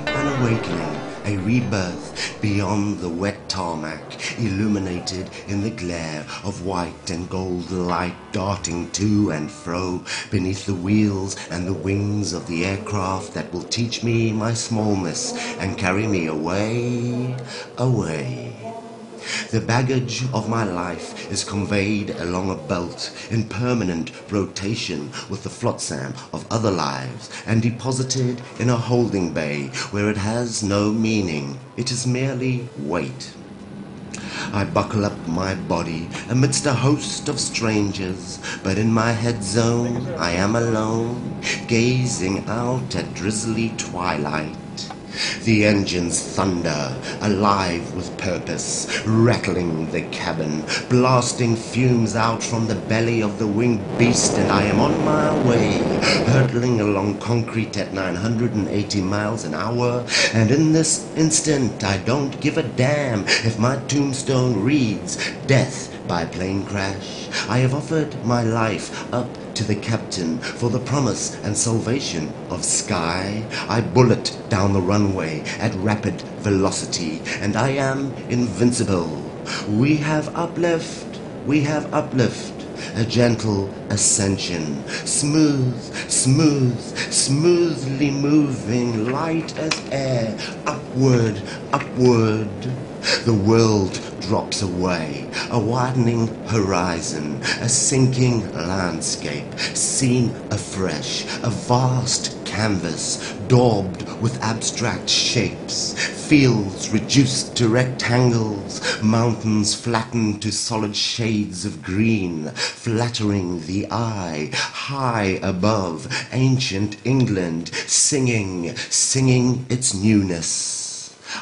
an awakening, a rebirth beyond the wet tarmac, illuminated in the glare of white and gold light darting to and fro beneath the wheels and the wings of the aircraft that will teach me my smallness and carry me away, away. The baggage of my life is conveyed along a belt in permanent rotation with the flotsam of other lives and deposited in a holding bay where it has no meaning. It is merely weight. I buckle up my body amidst a host of strangers, but in my head zone I am alone, gazing out at drizzly twilight. The engines thunder, alive with purpose, rattling the cabin, blasting fumes out from the belly of the winged beast, and I am on my way, hurtling along concrete at 980 miles an hour, and in this instant I don't give a damn if my tombstone reads death by plane crash. I have offered my life up to the captain for the promise and salvation of sky. I bullet down the runway at rapid velocity, and I am invincible. We have uplift, a gentle ascension, smoothly moving, light as air, upward. The world drops away, a widening horizon, a sinking landscape, seen afresh, a vast canvas, daubed with abstract shapes, fields reduced to rectangles, mountains flattened to solid shades of green, flattering the eye, high above ancient England, singing its newness.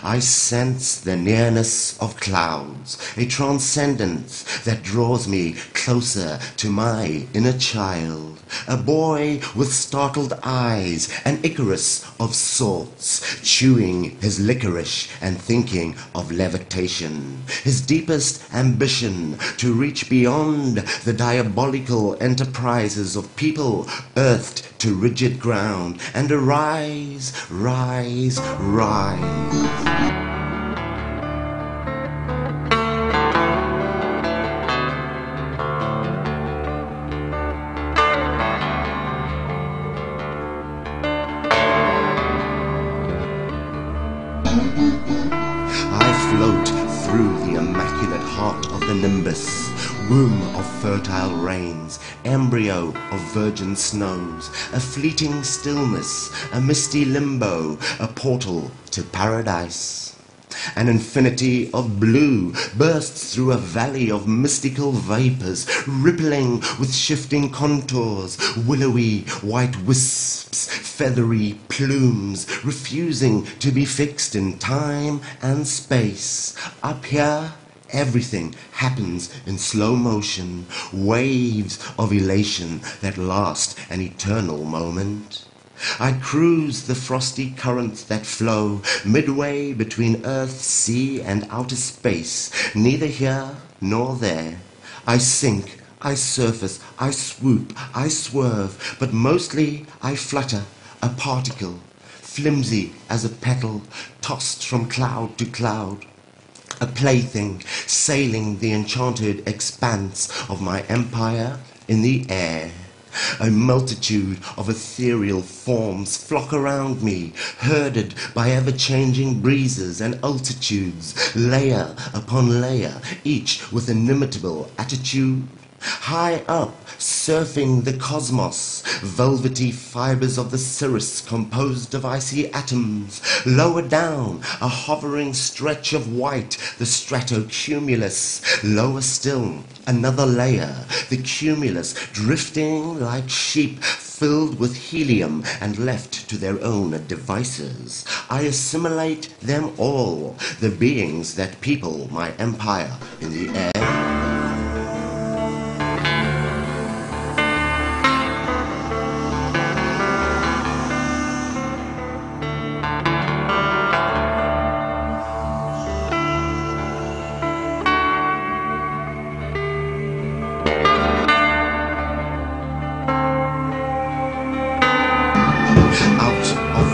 I sense the nearness of clouds, a transcendence that draws me closer to my inner child, a boy with startled eyes, an Icarus of sorts, chewing his licorice and thinking of levitation, his deepest ambition to reach beyond the diabolical enterprises of people earthed to rigid ground and arise. I float through the immaculate heart of the nimbus, womb of fertile rains, embryo of virgin snows, a fleeting stillness, a misty limbo, a portal to paradise. An infinity of blue bursts through a valley of mystical vapors, rippling with shifting contours, willowy white wisps, feathery plumes, refusing to be fixed in time and space. Up here, everything happens in slow motion, waves of elation that last an eternal moment. I cruise the frosty currents that flow midway between earth, sea, and outer space, neither here nor there. I sink, I surface, I swoop, I swerve, but mostly I flutter, a particle, flimsy as a petal, tossed from cloud to cloud. A plaything sailing the enchanted expanse of my empire in the air. A multitude of ethereal forms flock around me, herded by ever-changing breezes and altitudes, layer upon layer, each with inimitable attitude. High up, surfing the cosmos, velvety fibers of the cirrus composed of icy atoms. Lower down, a hovering stretch of white, the stratocumulus. Lower still, another layer, the cumulus, drifting like sheep, filled with helium and left to their own devices. I assimilate them all, the beings that people my empire in the air.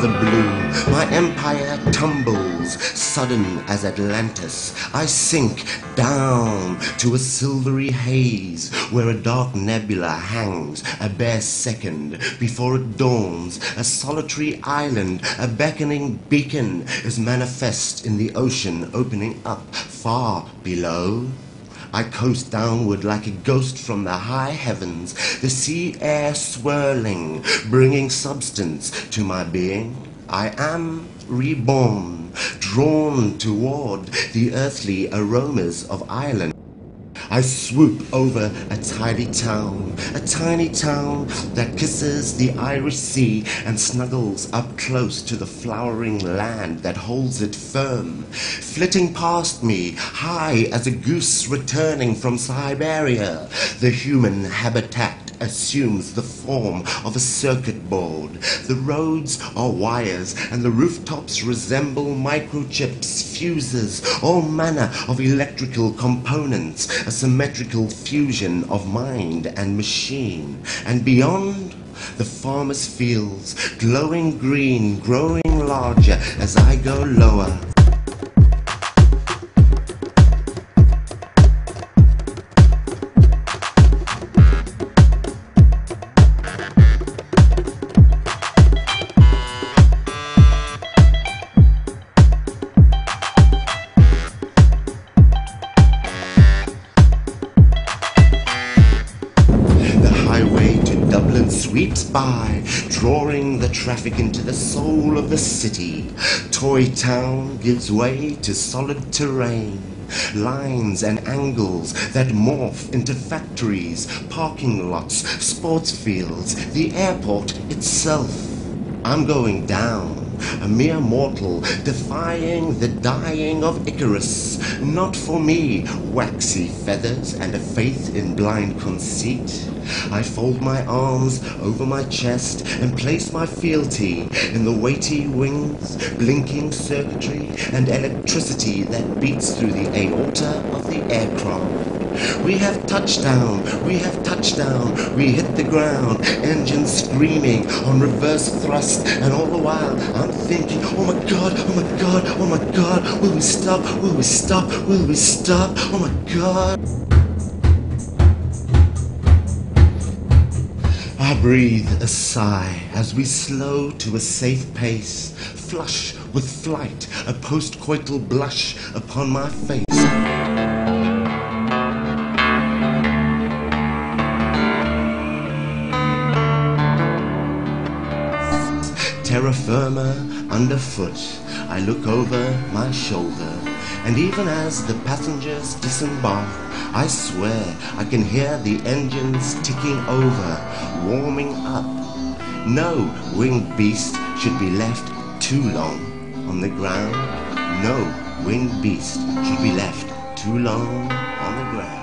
The blue, my empire tumbles, sudden as Atlantis. I sink down to a silvery haze, where a dark nebula hangs a bare second before it dawns. A solitary island, a beckoning beacon, is manifest in the ocean opening up far below. I coast downward like a ghost from the high heavens, the sea air swirling, bringing substance to my being. I am reborn, drawn toward the earthly aromas of Ireland. I swoop over a tiny town that kisses the Irish Sea and snuggles up close to the flowering land that holds it firm. Flitting past me, high as a goose returning from Siberia, the human habitat assumes the form of a circuit board. The roads are wires and the rooftops resemble microchips, fuses, all manner of electrical components, a symmetrical fusion of mind and machine. And beyond, the farmer's fields, glowing green, growing larger as I go lower. Dublin sweeps by, drawing the traffic into the soul of the city. Toy Town gives way to solid terrain, lines and angles that morph into factories, parking lots, sports fields, the airport itself. I'm going down, a mere mortal, defying the dying of Icarus. Not for me, waxy feathers and a faith in blind conceit. I fold my arms over my chest and place my fealty in the weighty wings, blinking circuitry and electricity that beats through the aorta of the aircraft. We have touchdown, we have touchdown, we hit the ground, engines screaming on reverse thrust, and all the while I'm thinking, oh my god, oh my god, oh my god, will we stop, will we stop, will we stop, oh my god. I breathe a sigh as we slow to a safe pace, flush with flight, a post-coital blush upon my face. Terra firma underfoot, I look over my shoulder, and even as the passengers disembark, I swear I can hear the engines ticking over, warming up. No winged beast should be left too long on the ground. No winged beast should be left too long on the ground.